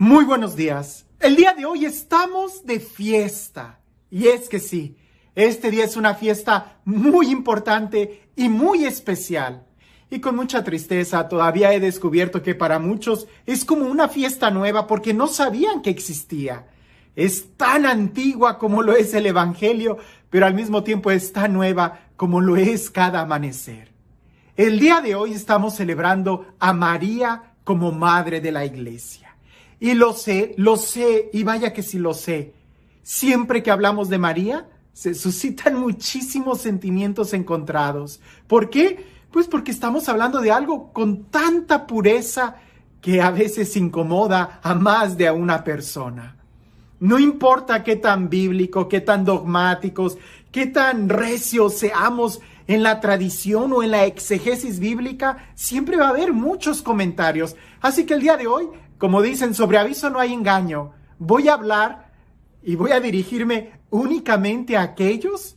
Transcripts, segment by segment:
Muy buenos días. El día de hoy estamos de fiesta. Y es que sí, este día es una fiesta muy importante y muy especial. Y con mucha tristeza todavía he descubierto que para muchos es como una fiesta nueva porque no sabían que existía. Es tan antigua como lo es el Evangelio, pero al mismo tiempo es tan nueva como lo es cada amanecer. El día de hoy estamos celebrando a María como Madre de la Iglesia. Y lo sé, y vaya que sí lo sé. Siempre que hablamos de María, se suscitan muchísimos sentimientos encontrados. ¿Por qué? Pues porque estamos hablando de algo con tanta pureza que a veces incomoda a más de una persona. No importa qué tan bíblico, qué tan dogmáticos, qué tan recios seamos en la tradición o en la exegesis bíblica, siempre va a haber muchos comentarios. Así que el día de hoy, como dicen, sobre aviso no hay engaño. Voy a hablar y voy a dirigirme únicamente a aquellos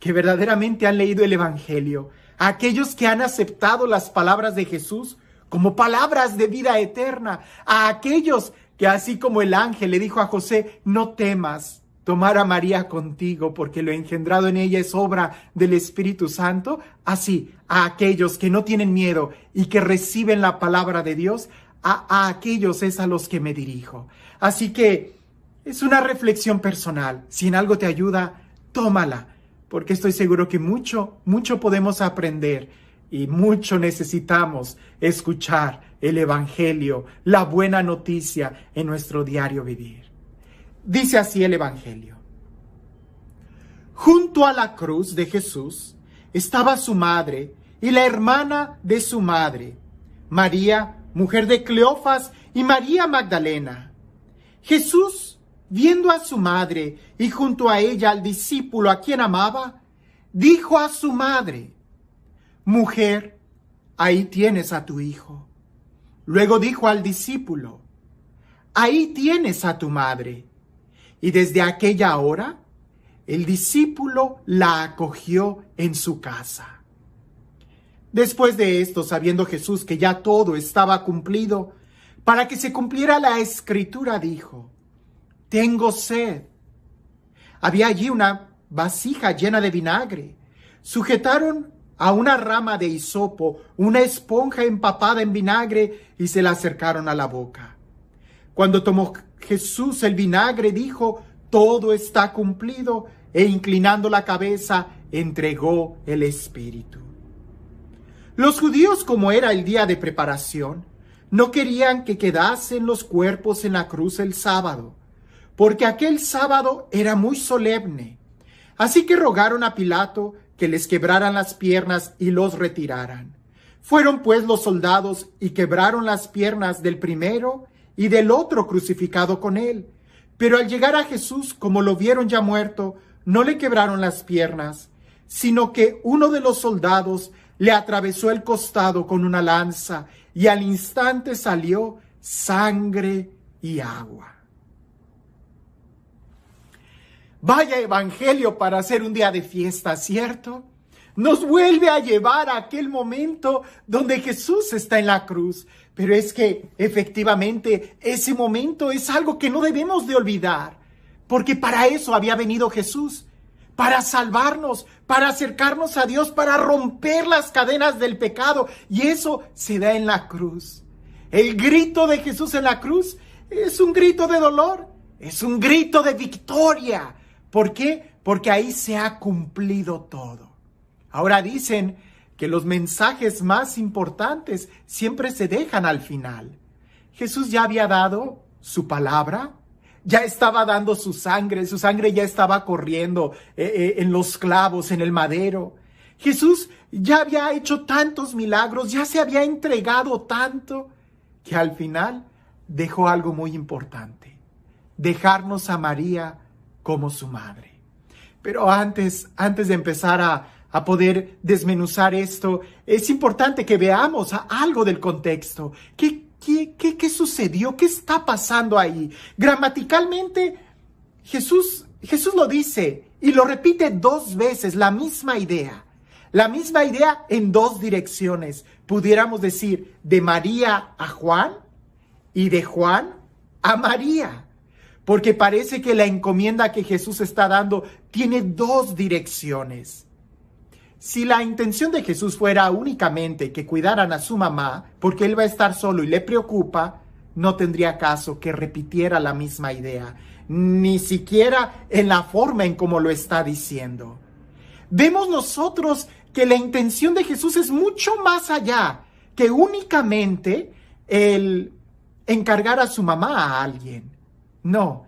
que verdaderamente han leído el Evangelio, a aquellos que han aceptado las palabras de Jesús como palabras de vida eterna, a aquellos que así como el ángel le dijo a José, no temas tomar a María contigo porque lo engendrado en ella es obra del Espíritu Santo, así a aquellos que no tienen miedo y que reciben la palabra de Dios, a aquellos es a los que me dirijo. Así que es una reflexión personal. Si en algo te ayuda, tómala, porque estoy seguro que mucho podemos aprender y mucho necesitamos escuchar el Evangelio, la buena noticia en nuestro diario vivir. Dice así el Evangelio. Junto a la cruz de Jesús estaba su madre y la hermana de su madre, María, mujer de Cleofas, y María Magdalena. Jesús, viendo a su madre y junto a ella al discípulo a quien amaba, dijo a su madre, mujer, ahí tienes a tu hijo. Luego dijo al discípulo, ahí tienes a tu madre. Y desde aquella hora, el discípulo la acogió en su casa. Después de esto, sabiendo Jesús que ya todo estaba cumplido, para que se cumpliera la escritura, dijo, tengo sed. Había allí una vasija llena de vinagre. Sujetaron a una rama de hisopo una esponja empapada en vinagre y se la acercaron a la boca. Cuando tomó Jesús el vinagre, dijo, todo está cumplido, e inclinando la cabeza, entregó el Espíritu. Los judíos, como era el día de preparación, no querían que quedasen los cuerpos en la cruz el sábado, porque aquel sábado era muy solemne. Así que rogaron a Pilato que les quebraran las piernas y los retiraran. Fueron pues los soldados y quebraron las piernas del primero y del otro crucificado con él. Pero al llegar a Jesús, como lo vieron ya muerto, no le quebraron las piernas, sino que uno de los soldados le atravesó el costado con una lanza y al instante salió sangre y agua. Vaya evangelio para hacer un día de fiesta, ¿cierto? Nos vuelve a llevar a aquel momento donde Jesús está en la cruz. Pero es que efectivamente ese momento es algo que no debemos de olvidar. Porque para eso había venido Jesús. Para salvarnos, para acercarnos a Dios, para romper las cadenas del pecado. Y eso se da en la cruz. El grito de Jesús en la cruz es un grito de dolor. Es un grito de victoria. ¿Por qué? Porque ahí se ha cumplido todo. Ahora dicen que los mensajes más importantes siempre se dejan al final. Jesús ya había dado su palabra, ya estaba dando su sangre ya estaba corriendo en los clavos, en el madero. Jesús ya había hecho tantos milagros, ya se había entregado tanto, que al final dejó algo muy importante, dejarnos a María como su madre. Pero antes de empezar a poder desmenuzar esto, es importante que veamos algo del contexto. ¿Qué sucedió? ¿Qué está pasando ahí? Gramaticalmente, Jesús lo dice y lo repite 2 veces, la misma idea. La misma idea en 2 direcciones. Pudiéramos decir de María a Juan y de Juan a María, porque parece que la encomienda que Jesús está dando tiene dos direcciones. Si la intención de Jesús fuera únicamente que cuidaran a su mamá, porque él va a estar solo y le preocupa, no tendría caso que repitiera la misma idea, ni siquiera en la forma en cómo lo está diciendo. Vemos nosotros que la intención de Jesús es mucho más allá que únicamente el encargar a su mamá a alguien. No,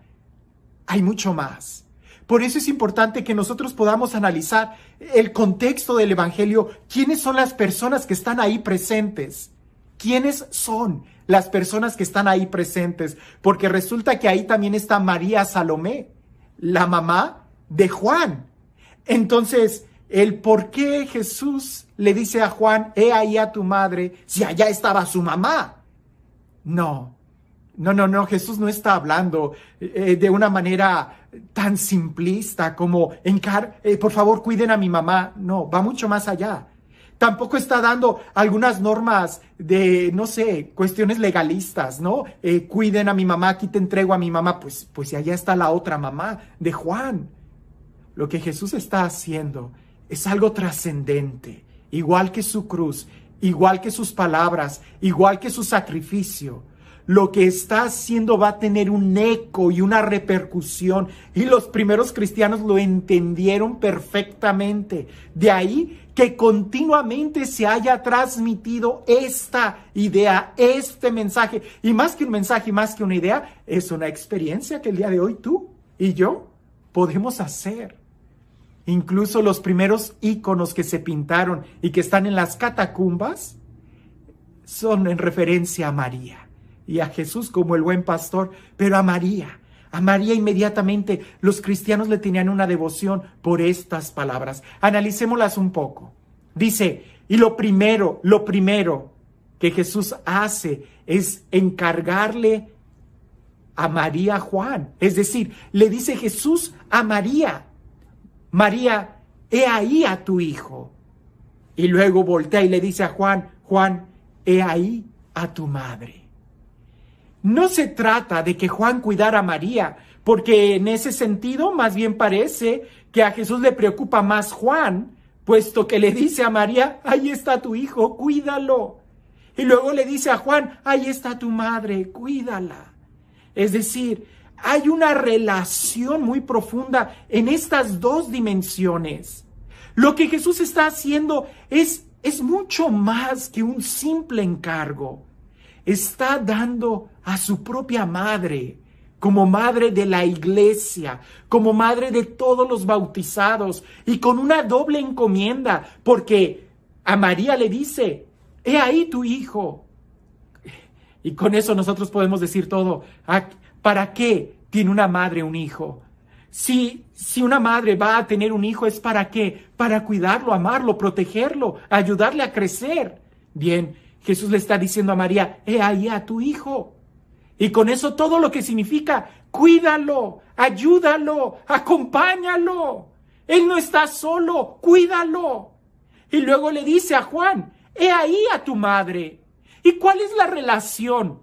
hay mucho más. Por eso es importante que nosotros podamos analizar el contexto del Evangelio, quiénes son las personas que están ahí presentes. ¿Quiénes son las personas que están ahí presentes? Porque resulta que ahí también está María Salomé, la mamá de Juan. Entonces, el por qué Jesús le dice a Juan, he ahí a tu madre, si allá estaba su mamá. No, Jesús no está hablando de una manera tan simplista como, por favor, cuiden a mi mamá. No, va mucho más allá. Tampoco está dando algunas normas de, no sé, cuestiones legalistas, ¿no? Cuiden a mi mamá, aquí te entrego a mi mamá. Pues y allá está la otra mamá de Juan. Lo que Jesús está haciendo es algo trascendente, igual que su cruz, igual que sus palabras, igual que su sacrificio. Lo que está haciendo va a tener un eco y una repercusión. Y los primeros cristianos lo entendieron perfectamente. De ahí que continuamente se haya transmitido esta idea, este mensaje. Y más que un mensaje, más que una idea, es una experiencia que el día de hoy tú y yo podemos hacer. Incluso los primeros íconos que se pintaron y que están en las catacumbas son en referencia a María y a Jesús como el buen pastor, pero a María inmediatamente los cristianos le tenían una devoción por estas palabras. Analicémoslas un poco. Dice, y lo primero que Jesús hace es encargarle a María Juan. Es decir, le dice Jesús a María, María, he ahí a tu hijo. Y luego voltea y le dice a Juan, Juan, he ahí a tu madre. No se trata de que Juan cuidara a María, porque en ese sentido más bien parece que a Jesús le preocupa más Juan, puesto que le dice a María, ahí está tu hijo, cuídalo. Y luego le dice a Juan, ahí está tu madre, cuídala. Es decir, hay una relación muy profunda en estas dos dimensiones. Lo que Jesús está haciendo es mucho más que un simple encargo. Está dando a su propia madre, como madre de la iglesia, como madre de todos los bautizados, y con una doble encomienda, porque a María le dice, he ahí tu hijo. Y con eso nosotros podemos decir todo. ¿Para qué tiene una madre un hijo? Si una madre va a tener un hijo, ¿es para qué? Para cuidarlo, amarlo, protegerlo, ayudarle a crecer. Bien, Jesús le está diciendo a María, he ahí a tu hijo. Y con eso todo lo que significa, cuídalo, ayúdalo, acompáñalo. Él no está solo, cuídalo. Y luego le dice a Juan, he ahí a tu madre. ¿Y cuál es la relación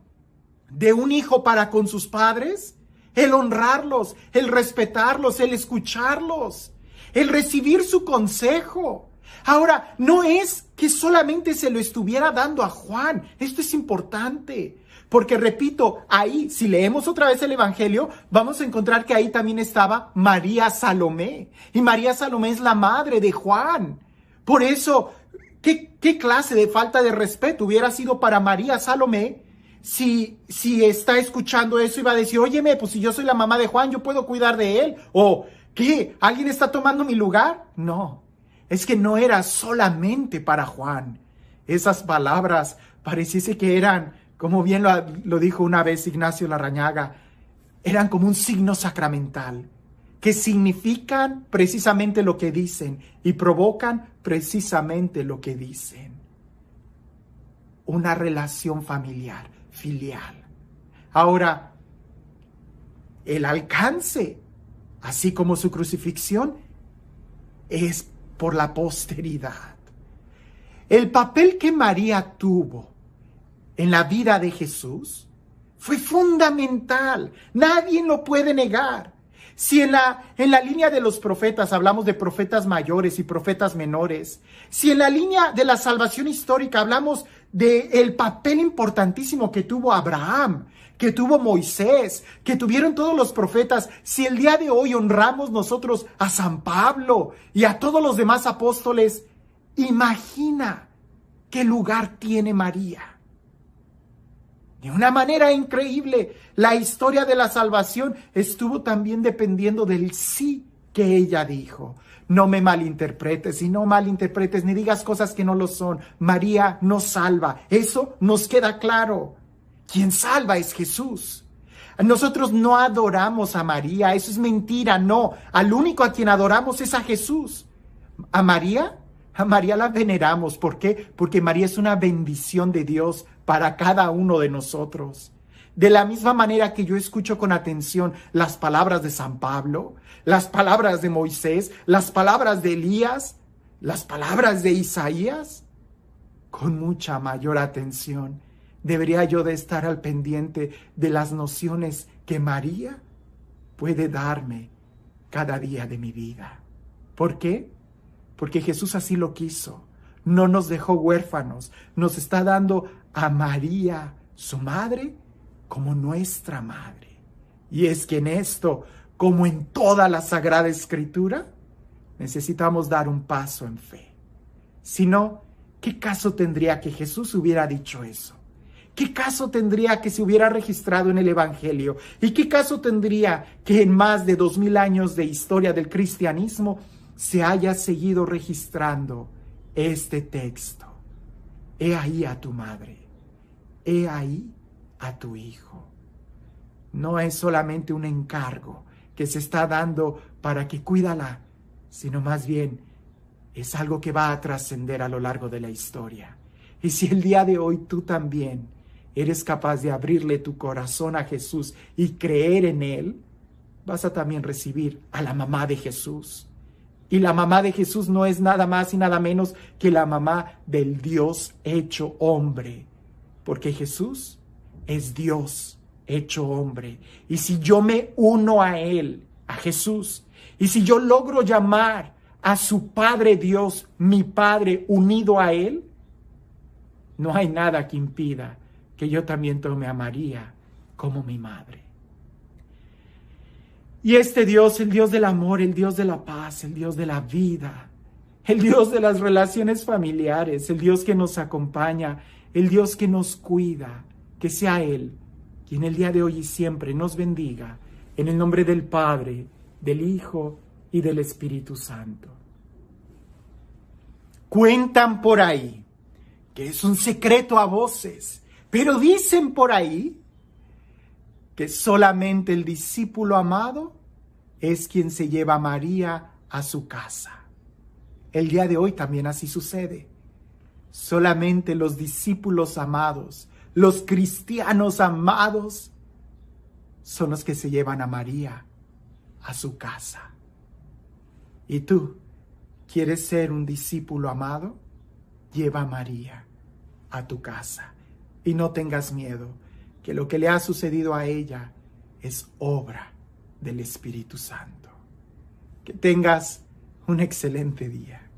de un hijo para con sus padres? El honrarlos, el respetarlos, el escucharlos, el recibir su consejo. Ahora, no es que solamente se lo estuviera dando a Juan. Esto es importante, porque repito, ahí, si leemos otra vez el Evangelio, vamos a encontrar que ahí también estaba María Salomé. Y María Salomé es la madre de Juan. Por eso, ¿qué clase de falta de respeto hubiera sido para María Salomé si está escuchando eso y va a decir, óyeme, pues si yo soy la mamá de Juan, yo puedo cuidar de él? ¿O qué? ¿Alguien está tomando mi lugar? No, es que no era solamente para Juan. Esas palabras pareciese que eran, como bien lo dijo una vez Ignacio Larrañaga, eran como un signo sacramental, que significan precisamente lo que dicen y provocan precisamente lo que dicen. Una relación familiar, filial. Ahora, el alcance, así como su crucifixión, es por la posteridad. El papel que María tuvo en la vida de Jesús Fue fundamental. Nadie lo puede negar. Si en la línea de los profetas hablamos de profetas mayores y profetas menores, si en la línea de la salvación histórica hablamos del papel importantísimo que tuvo Abraham, que tuvo Moisés, que tuvieron todos los profetas, si el día de hoy honramos nosotros a San Pablo y a todos los demás apóstoles, imagina qué lugar tiene María. De una manera increíble, la historia de la salvación estuvo también dependiendo del sí que ella dijo. No me malinterpretes, y no malinterpretes, ni digas cosas que no lo son. María no salva, eso nos queda claro. Quien salva es Jesús. Nosotros no adoramos a María, eso es mentira, no. Al único a quien adoramos es a Jesús. ¿A María? A María la veneramos. ¿Por qué? Porque María es una bendición de Dios para cada uno de nosotros. De la misma manera que yo escucho con atención las palabras de San Pablo, las palabras de Moisés, las palabras de Elías, las palabras de Isaías, con mucha mayor atención debería yo de estar al pendiente de las nociones que María puede darme cada día de mi vida. ¿Por qué? Porque Jesús así lo quiso. No nos dejó huérfanos. Nos está dando a María, su madre, como nuestra madre. Y es que en esto, como en toda la Sagrada Escritura, necesitamos dar un paso en fe. Si no, ¿qué caso tendría que Jesús hubiera dicho eso? ¿Qué caso tendría que se hubiera registrado en el Evangelio? ¿Y qué caso tendría que en más de 2000 años de historia del cristianismo se haya seguido registrando este texto? He ahí a tu madre, he ahí a tu hijo. No es solamente un encargo que se está dando para que cuídala, sino más bien es algo que va a trascender a lo largo de la historia. Y si el día de hoy tú también eres capaz de abrirle tu corazón a Jesús y creer en Él, vas a también recibir a la mamá de Jesús. Y la mamá de Jesús no es nada más y nada menos que la mamá del Dios hecho hombre. Porque Jesús es Dios hecho hombre. Y si yo me uno a Él, a Jesús, y si yo logro llamar a su Padre Dios, mi Padre, unido a Él, no hay nada que impida que yo también tome a María como mi madre. Y este Dios, el Dios del amor, el Dios de la paz, el Dios de la vida, el Dios de las relaciones familiares, el Dios que nos acompaña, el Dios que nos cuida, que sea Él quien el día de hoy y siempre nos bendiga, en el nombre del Padre, del Hijo y del Espíritu Santo. Cuentan por ahí que es un secreto a voces, pero dicen por ahí que solamente el discípulo amado es quien se lleva a María a su casa. El día de hoy también así sucede. Solamente los discípulos amados, los cristianos amados, son los que se llevan a María a su casa. ¿Y tú quieres ser un discípulo amado? Lleva a María a tu casa. Y no tengas miedo, que lo que le ha sucedido a ella es obra del Espíritu Santo. Que tengas un excelente día.